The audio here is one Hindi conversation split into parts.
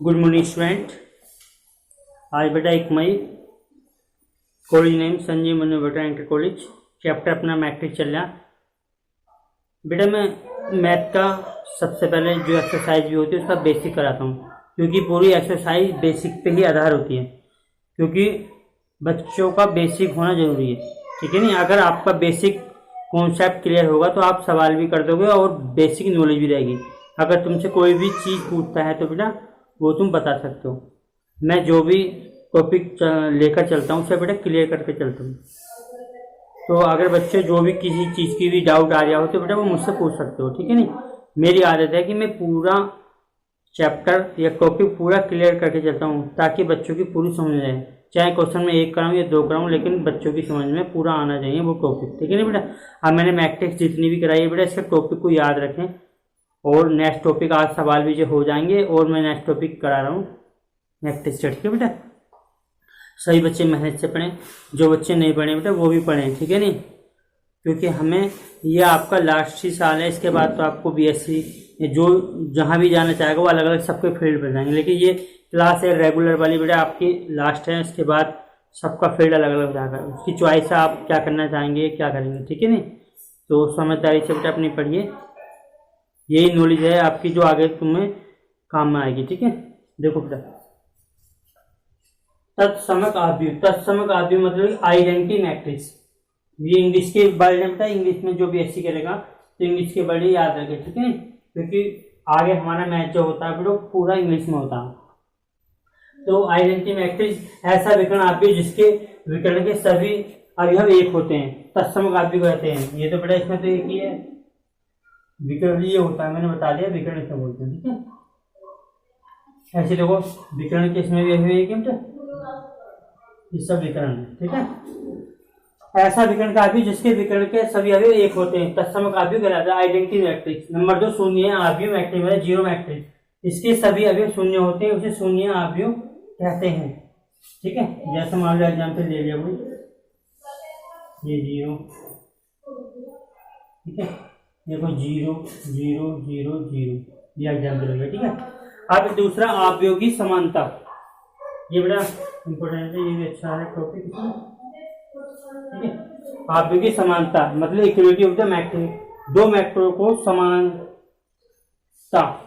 Good morning student. आज बेटा 1 मई, कॉलेज नेम संजीव मनु बेटा इंटर कॉलेज, चैप्टर अपना मैट्रिक चल रहा। बेटा मैं मैथ का सबसे पहले जो एक्सरसाइज भी होती है उसका बेसिक कराता हूँ, क्योंकि पूरी एक्सरसाइज बेसिक पे ही आधार होती है, क्योंकि बच्चों का बेसिक होना जरूरी है। ठीक है नहीं, अगर आपका बेसिक कॉन्सेप्ट क्लियर होगा तो आप सवाल भी कर दोगे और बेसिक नॉलेज भी रहेगी। अगर तुमसे कोई भी चीज़ पूछता है तो बेटा वो तुम बता सकते हो। मैं जो भी टॉपिक लेकर चलता हूँ उसे बेटा क्लियर करके चलता हूँ। तो अगर बच्चे जो भी किसी चीज़ की भी डाउट आ रहा हो तो बेटा वो मुझसे पूछ सकते हो। ठीक है नहीं, मेरी आदत है कि मैं पूरा चैप्टर या टॉपिक पूरा क्लियर करके चलता हूँ ताकि बच्चों की पूरी समझ आए। चाहे क्वेश्चन में 1 कराऊँ या 2 कराऊँ, लेकिन बच्चों की समझ में पूरा आना चाहिए वो टॉपिक। ठीक है ना बेटा। अब मैंने मैट्रिक्स जितनी भी कराई है बेटा, इसका टॉपिक को याद रखें और नेक्स्ट टॉपिक आज सवाल भी जो हो जाएंगे और मैं नेक्स्ट टॉपिक करा रहा हूँ मैट्रिक्स चढ़ के। बेटा सही बच्चे मेहनत से पढ़ें, जो बच्चे नहीं पढ़े बेटा वो भी पढ़ें। ठीक है नहीं, क्योंकि हमें ये आपका लास्ट ही साल है। इसके बाद तो आपको बीएससी जो जहाँ भी जाना चाहेगा वो अलग अलग सबके फील्ड पर जाएंगे, लेकिन ये क्लास है रेगुलर वाली बेटा आपकी लास्ट है। इसके बाद सबका फील्ड अलग अलग जाएगा, उसकी चॉइस है आप क्या करना चाहेंगे क्या करेंगे। ठीक है नहीं, तो समझदारी से बेटा अपनी पढ़िए, यही नॉलेज है आपकी जो आगे तुम्हें काम में आएगी। ठीक है, देखो बेटा तत्समक आव्यूह, तत्समक आव्यूह मतलब आइडेंटिटी मैट्रिक्स। ये इंग्लिश के वर्ड है बेटा, इंग्लिश में जो बीएससी करेगा तो इंग्लिश के वर्ड याद रखे। ठीक है, क्योंकि आगे हमारा मैथ जो होता है बेटा पूरा इंग्लिश में होता है। तो आइडेंटिटी मैट्रिक्स ऐसा विकर्ण आव्यूह जिसके विकर्ण के सभी अवयव एक होते हैं, तत्समक आव्यूह कहते हैं। ये तो बेटा इसमें तो एक ही है, विकर्ण ये होता है, मैंने बता दिया विकर्ण इसमें बोलते हैं। ठीक है, ऐसे देखो विकर्ण के इसमें भी एक है बेटा, ये सब विकर्ण है। ठीक है, ऐसा विकर्ण का आव्यूह जिसके विकर्ण के सभी अवयव एक होते हैं तत्समक आव्यूह कहलाता है। आइडेंटिटी मैट्रिक्स नंबर 2 शून्य आव्यूह मैट्रिक्स है, जीरो मैट्रिक्स, इसके सभी अवयव शून्य होते हैं, उसे शून्य आव्यूह कहते हैं। ठीक है, जैसे मान लो एग्जाम्पल ले लिया कोई, ये 0, ठीक है, देखो 0 0 0 0, ये एग्जाम्पल हो गया। ठीक है, अब दूसरा आव्यूह की समानता, ये बड़ा इंपॉर्टेंट है, ये भी अच्छा है टॉपिक। ठीक है, आव्यूह की समानता मतलब इक्वलिटी ऑफ द मैट्रिक्स, दो मैट्रिक्स को समानता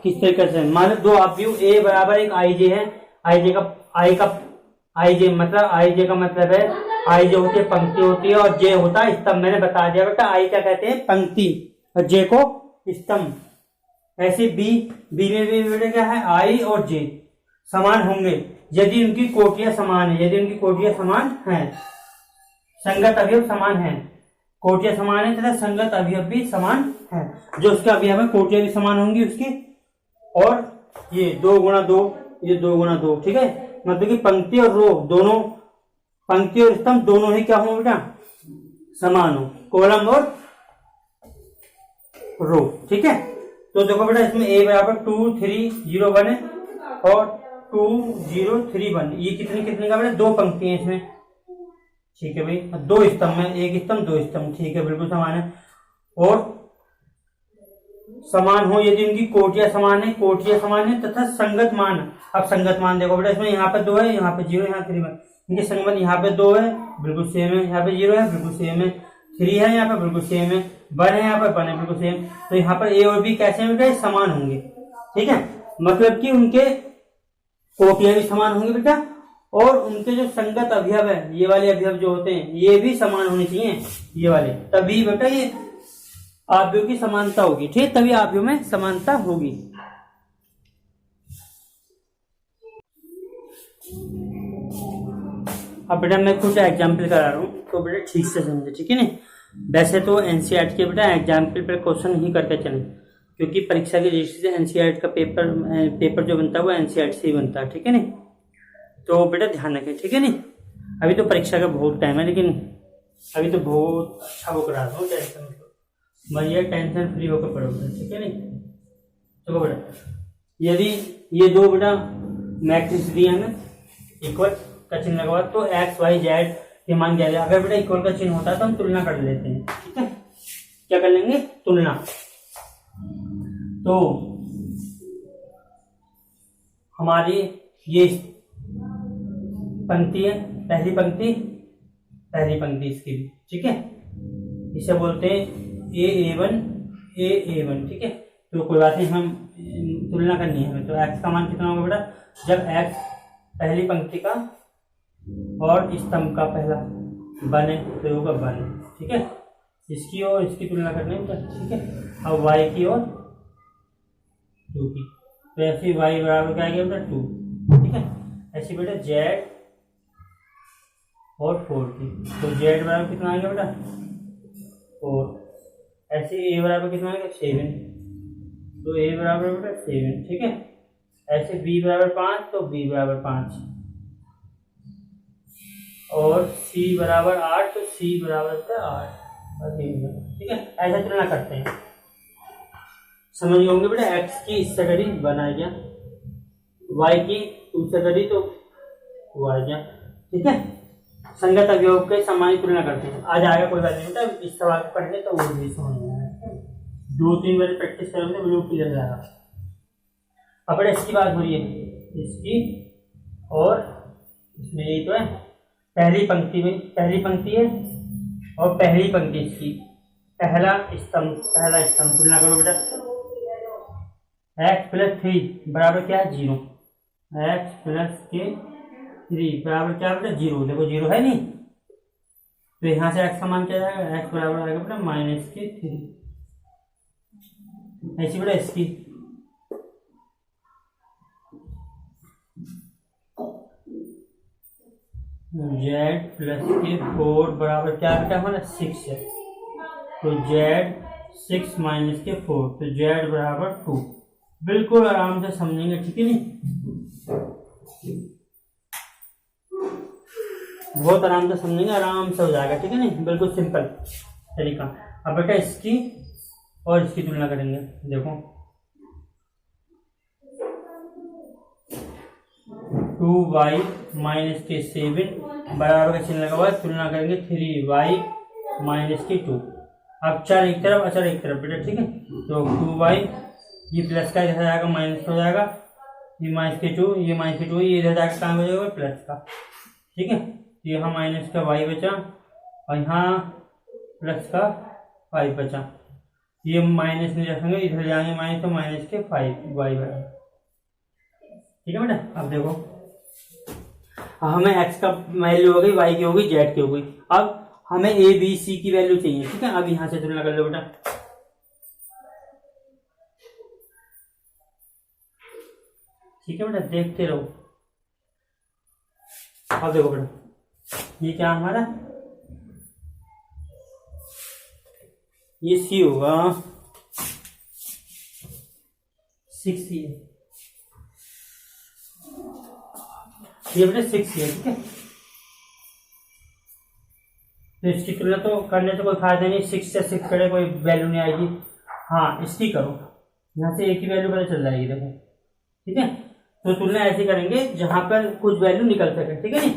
किस तरीके से, मान लो 2 आव्यूह ए बराबर एक आईजे है, आईजे का मतलब है आई जो होती है पंक्ति होती है और जे होता है स्तंभ। मैंने बता दिया बेटा आई क्या कहते हैं पंक्ति और जे को स्तंभ। ऐसे बी में भी बेटा क्या है आई और जे समान होंगे यदि उनकी कोटियां समान है, यदि उनकी कोटियां समान है, संगत अवयव समान है, कोटियां समान है तथा संगत अवयव भी समान है। जो उसके अवयव है कोटियां भी समान होंगी उसकी, और ये 2 गुणा 2, ये 2 गुणा 2। ठीक है, मतलब कि पंक्ति और रो दोनों, पंक्ति और स्तंभ दोनों ही क्या हो बेटा समान हो, कॉलम और रो। ठीक है, तो देखो बेटा इसमें a बराबर 2 3 0 1 है और 2 0 3 1, ये कितने का बेटा 2 पंक्ति है इसमें। ठीक है भाई, 2 स्तंभ में, एक स्तंभ 2 स्तंभ। ठीक है, बिल्कुल समान है। और समान हो यदि उनकी कोटियां समान है, कोटियां समान है तथा संगत मान। अब संगत मान देखो बेटा इसमें यहाँ पे 2 है, यहाँ पे 0, यहाँ 3 है, इनके संगत यहाँ पे 2 है बिल्कुल सेम है, यहाँ पे 0 है बिल्कुल सेम है, 3 है यहाँ पे बिल्कुल सेम है, 1 है यहाँ पे 1 है बिल्कुल सेम। तो यहाँ पर ए और बी कैसे हैं बेटा समान होंगे। ठीक है, मतलब कि उनके कोटियां भी समान होंगी बेटा और उनके जो संगत अवयव है, ये वाले अवयव जो होते हैं ये भी समान होने चाहिए, ये वाले, तभी बेटा ये आव्यूह की समानता होगी। ठीक, तभी आव्यूह में समानता होगी। अब बेटा मैं कुछ एग्जाम्पल करा रहा हूँ तो बेटा ठीक से समझे। ठीक है ना, वैसे तो एनसीईआरटी के बेटा एग्जाम्पल पर क्वेश्चन ही करके चलें, क्योंकि परीक्षा की दृष्टि से एनसीईआरटी का पेपर जो बनता है वो एनसीईआरटी से ही बनता है। ठीक है ना, तो बेटा ध्यान रखें। ठीक है नहीं, अभी तो परीक्षा का बहुत टाइम है, लेकिन अभी तो बहुत अच्छा वो करा रहा हूँ, टेंशन भैया टेंशन फ्री होकर पढ़ोगे। ठीक है नहीं, चलो बेटा यदि ये 2 बेटा मैट्रिक्स दिए हैं इक्वल का चिन्ह लगा, तो एक्स वाई जेड के मान क्या है। अगर बेटा इक्वल का चिन्ह होता है तो हम तुलना कर लेते हैं। ठीक है, क्या कर लेंगे तुलना। तो हमारी ये पंक्ति है, पहली पंक्ति इसकी भी, ठीक है। इसे बोलते हैं A1 A1, ठीक है। तो कोई बात नहीं, हम तुलना करनी है हमें। तो x का मान कितना होगा बेटा, जब x पहली पंक्ति का और स्तंभ का पहला बने तो होगा 1, ठीक है। इसकी और इसकी तुलना करनी है, ठीक है। अब y की और 2 की, तो ऐसे y बराबर क्या आ गया बेटा 2, ठीक है। ऐसे बेटा z और 4 की, तो z बराबर कितना आ गया बेटा 4। ऐसे a बराबर कितना आ गया 7, तो a बराबर बेटा 7, ठीक है। ऐसे b बराबर 5, तो b बराबर 5, और c बराबर 8, तो c बराबर 8, ठीक है। ऐसा तुलना करते हैं, समझ गए होंगे बेटा। x की इससे करी 1 आ गया, y की 2 से करी तो 2 आ गया, ठीक है। संगत अवयव के सामान्य तुलना करते हैं। आज आएगा, कोई बात नहीं बेटा, इस सवाल को पढ़ने तो वो भी समझ में आएगा। 2-3 बार प्रैक्टिस करोगे बिल्कुल क्लियर जाएगा। अब बेटा इसकी बात हो रही है, इसकी और इसमें यही तो है, पहली पंक्ति है और पहली पंक्ति इसकी, पहला स्तंभ तुलना करो बेटा। x + 3 बराबर क्या है 0, x + 3 बराबर क्या बेटा 0, देखो 0 है नहीं, तो यहाँ से x का मान क्या जाएगा, x बराबर आएगा बेटा -3। ऐसी बेटा इसकी z + 4 बराबर क्या बेटा हमारा 6 है, तो z 6 - 4, तो z बराबर 2। बिल्कुल आराम से समझेंगे, ठीक है नहीं, बहुत आराम से समझेंगे, आराम से हो जाएगा, ठीक है नहीं, बिल्कुल सिंपल तरीका। अब बेटा इसकी और इसकी तुलना करेंगे। देखो 2y - 7 बराबर का चिन्ह लगा हुआ है, तुलना करेंगे 3y - 2। अब चर एक तरफ, अचर एक तरफ बेटा, ठीक है। तो 2y, ये प्लस का इधर जाएगा माइनस हो जाएगा, ये -2, ये -2, ये इधर जाकर काम हो जाएगा प्लस का, ठीक है। तो यहाँ माइनस का y बचा और यहाँ प्लस का 5 बचा, ये माइनस नहीं रखेंगे, इधर जाएंगे माइनस, तो -5y बराबर, ठीक है बेटा। अब देखो हमें x का वैल्यू हो गई, y की हो गई, z की हो गई। अब हमें a b c की वैल्यू चाहिए, ठीक है। अब यहाँ से तुलना कर लो बेटा, ठीक है बेटा, देखते रहो। अब देखो बेटा, ये क्या हमारा, ये c होगा 6 है, ये बेटा 6 है, ठीक है। तो इसकी तुलना तो करने से कोई फायदा नहीं, 6 से 6 करे कोई वैल्यू नहीं आएगी। हाँ इसकी करो, यहाँ से एक ही वैल्यू पता चल जाएगी, देखो, ठीक है। तो तुलना ऐसे करेंगे जहां पर कुछ वैल्यू निकल सके, ठीक है नहीं।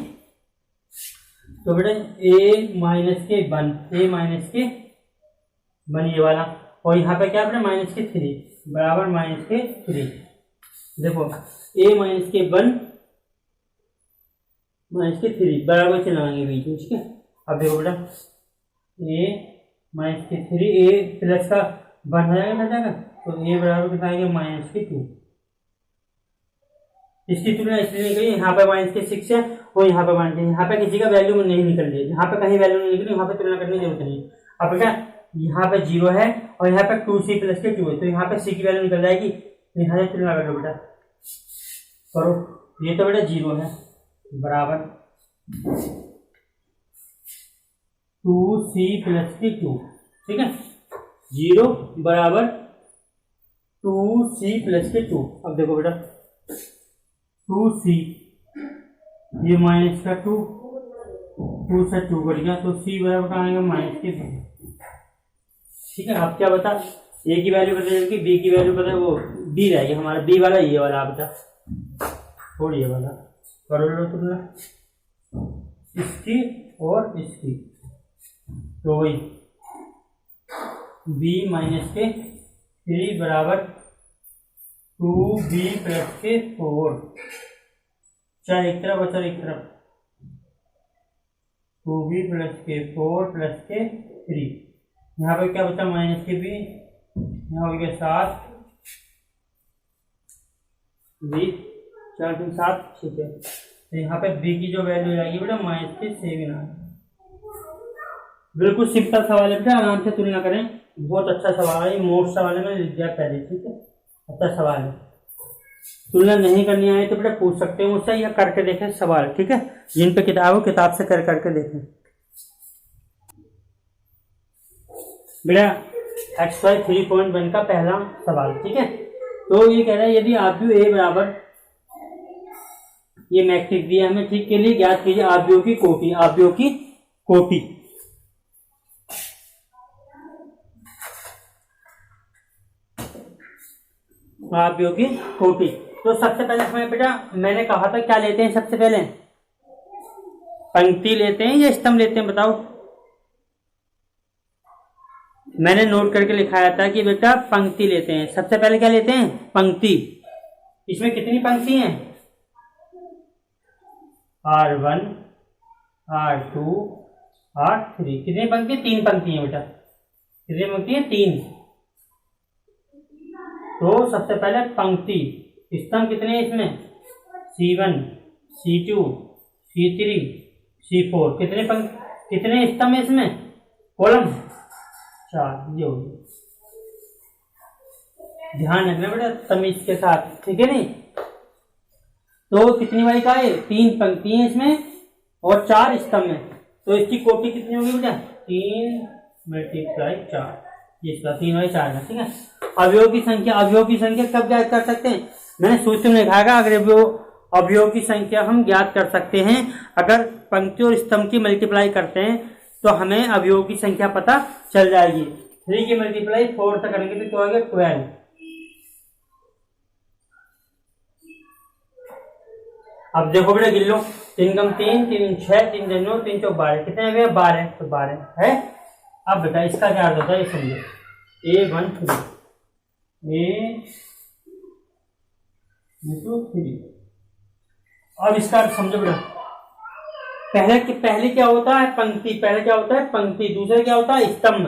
तो बेटा -1 ये वाला, और यहाँ पे क्या बेटा -3 बराबर -3। देखो -3 बराबर चिन्ह लगाएंगे बीच में, ठीक है। अब देखो बेटा -3, a प्लस का 1 हो जाएगा, तो a बराबर कितना आएगा -2। इसकी तुलना इसलिए नहीं करी, यहाँ पे -6 है और यहाँ पे यहाँ पे किसी का वैल्यू नहीं निकल रही है, यहाँ पे कहीं वैल्यू नहीं निकली, यहाँ पे तुलना करने की जरूरत नहीं। अब बेटा यहाँ पे 0 है और यहाँ पे 2c + 2 है, तो यहाँ पे c की वैल्यू निकल जाएगी, तो यहाँ से तुलना कर लो बेटा, करो। ये तो बेटा 0 है बराबर 2c + 2, ठीक है। 0 बराबर 2c + 2। अब देखो बेटा 2c, ये -2, 2 से 2 कट गया, तो c बराबर आएगा -2, ठीक है। अब क्या बता, a की वैल्यू पता चल गई, b की वैल्यू पता है, वो b रहेगी हमारा, b वाला ये वाला, आप बता छोड़ ये वाला, करो लो तुमने इसकी और इसकी, तो वही b - 3 बराबर 2b प्लस के 4, चल एक तरफ और चल एक तरफ, 2b प्लस के 4 प्लस के 3, यहाँ पे क्या बचा माइनस के b, यहाँ हो गया 7 20, 4 3 7, ठीक है। तो यहाँ पे b की जो वैल्यू आएगी बेटा माइनस के 7 आ, बिल्कुल सिंपल सवाल है बेटा, आराम से तुलना करें, बहुत अच्छा सवाल है, मोस्ट सवाल है, मैंने लिख दिया पहले, ठीक है, अच्छा सवाल है। तुलना नहीं करनी आए तो बेटा पूछ सकते हैं मुझसे या करके देखें सवाल, ठीक है, जिन पे किताब हो किताब से कर करके देखें। बेटा XY 3.1 का पहला सवाल, ठीक है। तो ये कह रहा है यदि आव्यूह A बराबर, ये मैट्रिक्स दिया हमें, ठीक, के लिए ज्ञात कीजिए आव्यूह की कोटि, आव्यूह की कोटि। आव्यूह की कोटि, तो सबसे पहले हमें बेटा मैंने कहा था क्या लेते हैं, सबसे पहले पंक्ति लेते हैं या स्तंभ लेते हैं, बताओ। मैंने नोट करके लिखाया था कि बेटा पंक्ति लेते हैं, सबसे पहले क्या लेते हैं, पंक्ति। इसमें कितनी पंक्ति हैं, R1 R2 R3, कितनी पंक्ति, 3 पंक्ति हैं बेटा, कितनी पंक्ति है, 3। तो सबसे पहले पंक्ति, स्तंभ कितने हैं इसमें, C1 C2 C3 C4, कितने कितने स्तंभ है इसमें, कॉलम 4, ये हो गया। ध्यान रखना बेटा तमीज के साथ, ठीक है नहीं। तो कितनी बारी का है, 3 पंक्ति है इसमें और 4 स्तंभ है, तो इसकी कोटि कितनी होगी बेटा, 3 × 4, इसका 3 और 4 का, ठीक है। अवयव की संख्या, अवयव की संख्या कब ज्ञात कर सकते हैं, मैंने सूत्र में लिखा है, अगर अवयव की संख्या हम ज्ञात कर सकते हैं अगर पंक्ति और स्तंभ की मल्टीप्लाई करते हैं तो हमें अवयव की संख्या पता चल जाएगी। 3 की मल्टीप्लाई 4 से करेंगे तो आ गया 12। अब देखो बेटा गिन लो, 3 कम 3 3 6 3 9 3 4 12, कितने हुए 12, तो 12 है। अब बेटा इसका क्या अर्थ होता है ये समझो, A1 3 A2 3। अब इसका अर्थ समझो बेटा, पहले क्या होता है पंक्ति, पहले क्या होता है पंक्ति, दूसरे क्या होता है स्तंभ।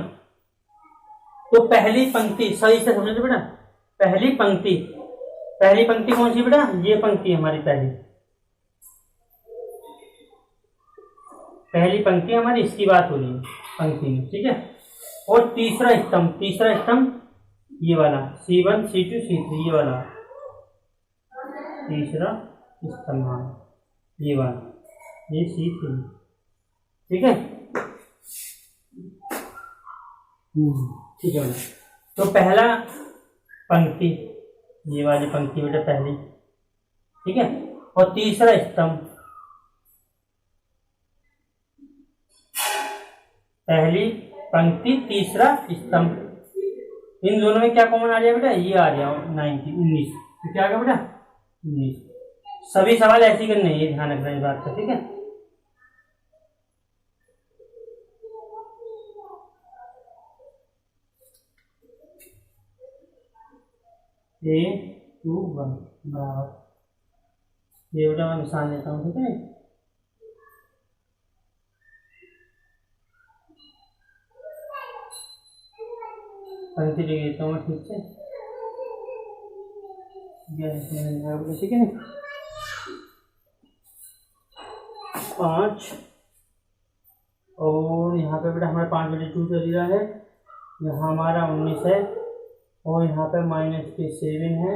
तो पहली पंक्ति सही से समझो बेटा, पहली पंक्ति कौन सी बेटा, ये पंक्ति हमारी पहली पंक्ति हमारी, इसकी बात हो रही है पंक्ति में, ठीक है। और तीसरा स्तंभ ये वाला C1 C2 C3, ये वाला तीसरा स्तंभ, ये वाला ये C3, ठीक है, ठीक है। तो पहला पंक्ति ये वाली पंक्ति बेटा पहली, ठीक है, और तीसरा स्तंभ, पहली पंक्ति तीसरा स्तंभ, इन दोनों में क्या कॉमन आ जाए बेटा, ये आ जाओ 19, तो क्या आ गया बेटा 19। सभी सवाल ऐसे करने हैं, ये ध्यान रखना इस बात का, ठीक है। A2 1 बराबर, ये बेटा मैं निशान लेता हूँ, ठीक है। पंक्ति लिख देता हूँ ठीक से, ठीक है। 5 और यहाँ पे बेटा हमारा 5 बटे 2 चल रहा है, यहाँ हमारा 19 है और यहाँ पे -7 है,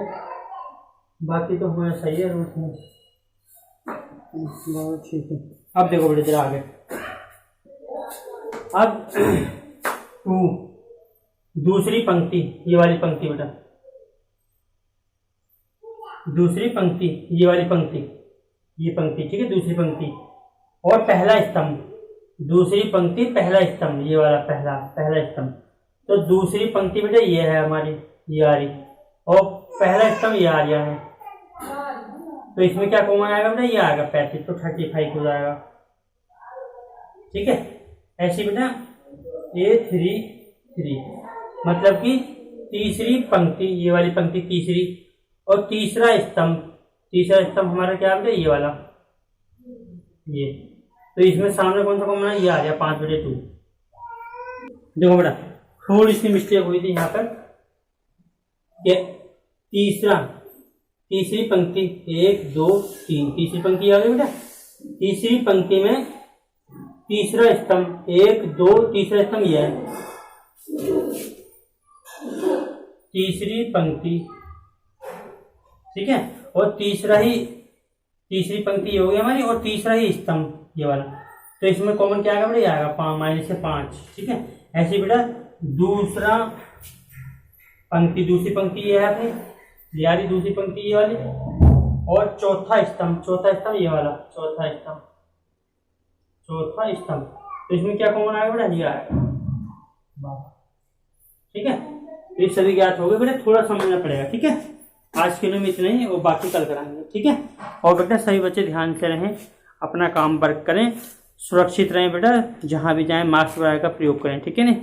बाकी तो हमारा सही है रूट में, ठीक है। अब देखो बेटा जरा आगे, अब 2 दूसरी पंक्ति, ये वाली पंक्ति बेटा, दूसरी पंक्ति ये वाली पंक्ति, ये पंक्ति, ठीक है, दूसरी पंक्ति और पहला स्तंभ, दूसरी पंक्ति पहला स्तंभ, ये वाला पहला स्तंभ। तो दूसरी पंक्ति बेटा ये है हमारी, ये आ रही, और पहला स्तंभ ये आ रहा है, तो इसमें क्या कॉमन आएगा बेटा, ये आएगा 35, तो 35 हो जाएगा, ठीक है। ऐसी बेटा A3 3, मतलब कि तीसरी पंक्ति, ये वाली पंक्ति तीसरी और तीसरा स्तंभ हमारा क्या बेटा, ये वाला, ये। तो इसमें सामने कौन सा कॉमन है, ये आ गया 5/2। देखो बेटा थोड़ी सी मिस्टेक हुई थी यहाँ पर, तीसरी पंक्ति 1 2 3, तीसरी पंक्ति आ गई बेटा। तीसरी पंक्ति में तीसरा स्तंभ 1 2, तीसरा स्तंभ यह है, तीसरी पंक्ति, ठीक है। और तीसरी पंक्ति ये हो गई हमारी, और तीसरा ही स्तंभ ये वाला। तो इसमें कॉमन क्या आएगा बेटा, ये आएगा -5, ठीक है। ऐसे बेटा दूसरी पंक्ति ये है अपनी यारी, दूसरी पंक्ति ये वाली, और चौथा स्तंभ ये वाला, चौथा स्तंभ। तो इसमें क्या कॉमन आएगा बेटा, ये आएगा, ठीक है। तो ये सभी ज्ञात हो गए बेटा, थोड़ा समझना पड़ेगा, ठीक है। आज के लिए में इतना ही, और बाकी कल कराएंगे, ठीक है। और बेटा सभी बच्चे ध्यान से रहें, अपना काम वर्क करें, सुरक्षित रहें बेटा, जहाँ भी जाएं मास्क वगैरह का प्रयोग करें, ठीक है ना।